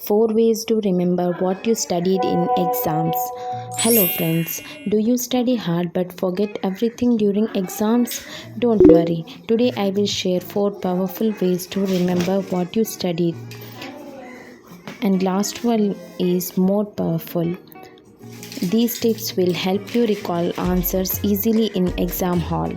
4 ways to remember what you studied in exams. Hello friends, do you study hard but forget everything during exams? Don't worry, today I will share 4 powerful ways to remember what you studied. And last one is more powerful. These tips will help you recall answers easily in exam hall.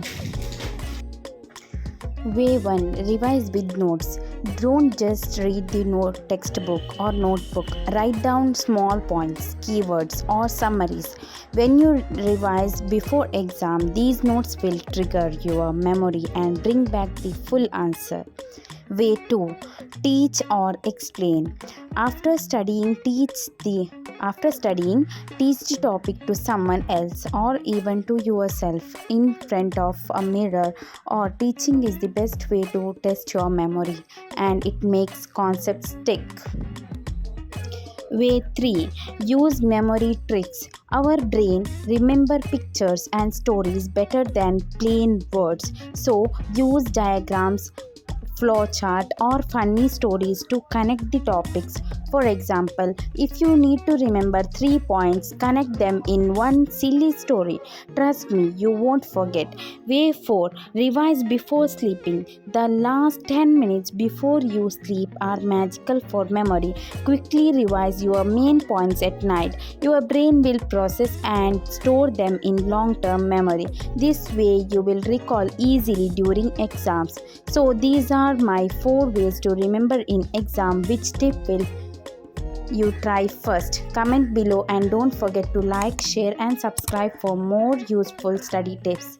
Way 1. Revise with notes. Don't just read the textbook or notebook. Write down small points, keywords, or summaries. When you revise before exam, these notes will trigger your memory and bring back the full answer. Way 2. Teach or explain. After studying, teach the topic to someone else or even to yourself in front of a mirror. Or teaching is the best way to test your memory and it makes concepts stick. Way 3. Use memory tricks. Our brain remember pictures and stories better than plain words. So use diagrams, flowchart, or funny stories to connect the topics. For example, if you need to remember 3 points, connect them in one silly story. Trust me, you won't forget. Way 4. Revise before sleeping. The last 10 minutes before you sleep are magical for memory. Quickly revise your main points at night. Your brain will process and store them in long-term memory. This way you will recall easily during exams. So these are my 4 ways to remember in exam. Which tip will you try first? Comment below and don't forget to like, share and subscribe for more useful study tips.